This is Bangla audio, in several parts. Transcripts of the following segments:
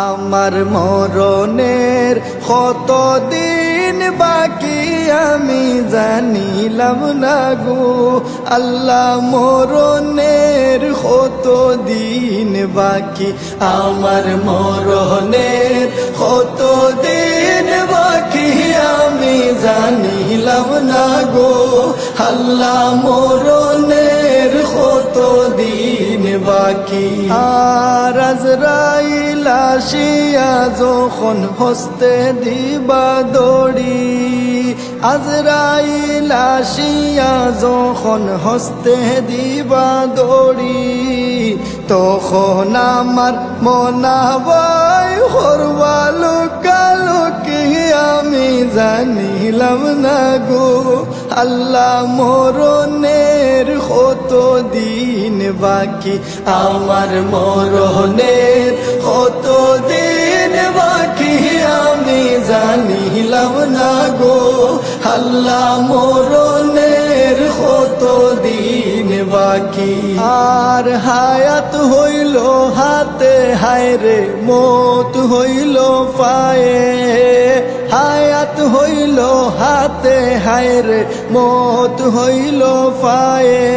আমার মরণের কতদিন বাকি আমি জানিলাম না গো আল্লাহ, মরণের কতদিন বাকি, আমার মরণের কতদিন বাকি আমি জানিলাম না গো আল্লাহ, মরণের কতদিন বাকি। আর আজরাইল আসিয়া যখন হস্তে দিবা দড়ি, আজরাইল আসিয়া যখন হস্তে দিবা দড়ি, তখন আমার মনাবাই হরবালো কালো কি আমি জানিলাম না গো আল্লাহ, মরণের কতদিন বাকি, আমার মরণের কতদিন বাকি আমি জানিলাম না গো আল্লাহ, মরণের কতদিন বাকি। আর হায়াত হইল হাতে হায়রে মত হইল পায়ে, হায়াত হইল হাতে হায়রে মত হইল পায়ে,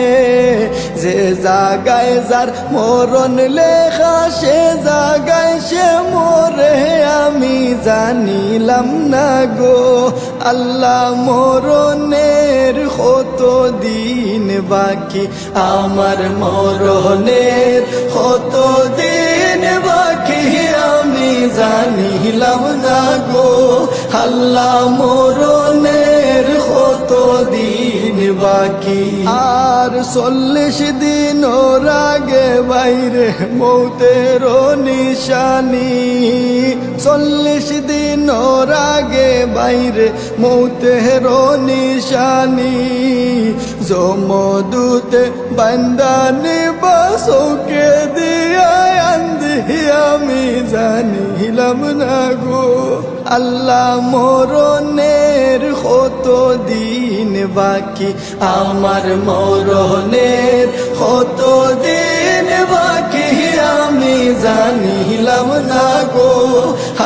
যে জাগায় যার মরণ লেখা সে জাগায় সে মরে আমি জানিলাম না গো আল্লাহ, মরণের কতদিন বাকি, আমার মরণের কতদিন বাকি আমি জানিলাম না গো আল্লাহ, মরণের কতদিন বাকি। আর 40 দিন ওর আগে বাইরে মৌতের নিশানি, 40 দিন ওর আগে বাইরে মৌতের নিশানি, জমদূতে বান্দানি বাসকে দিয়া আন্দি আমি জানিলাম না গো আল্লাহ, মরণের কতদিন বাকি, আমার মরণের কতদিন বাকি আমি জানিলাম না গো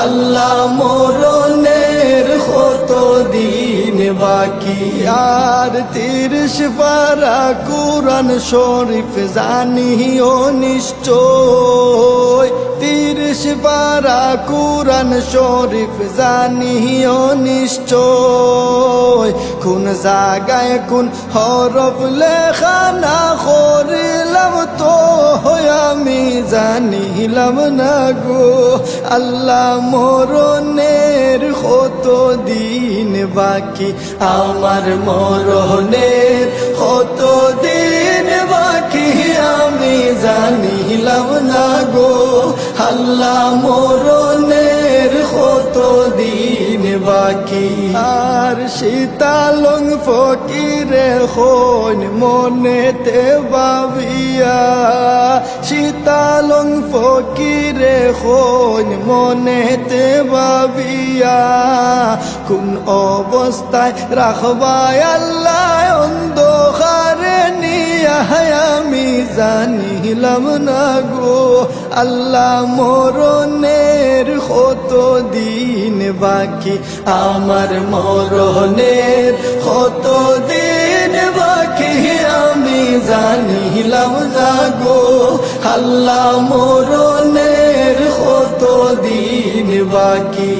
আল্লাহ, মরণের কতদিন বাকি। আর 30 পারা কুরআন শরীফ জানিও নিশ্চয়, 30 পারা কুরআন শরীফ জানিও নিশ্চয়, কোন জায়গায় কোন হরফ লেখা না করিলাম তো আমি জানিলাম না গো আল্লাহ, মরণের কতদিন বাকি, আমার মরণের কতদিন বাকি আমি জানিলাম না গো আল্লাহ, মরণের কতদিন বাকি। আর শীতালং ফকিরে হন মনেতে ভাবিয়া, শীতালং ফকিরে হন মনেতে ভাবিয়া, কোন অবস্থায় রাখবায় আল্লাহ অন্ধকারে নিয়া আমি জানিলাম না গো আল্লাহ, মরণের কতদিন বাকি, আমার মরণের কতদিন বাকি আমি জানিলাম না গো আল্লাহ, মরণের কতদিন বাকি।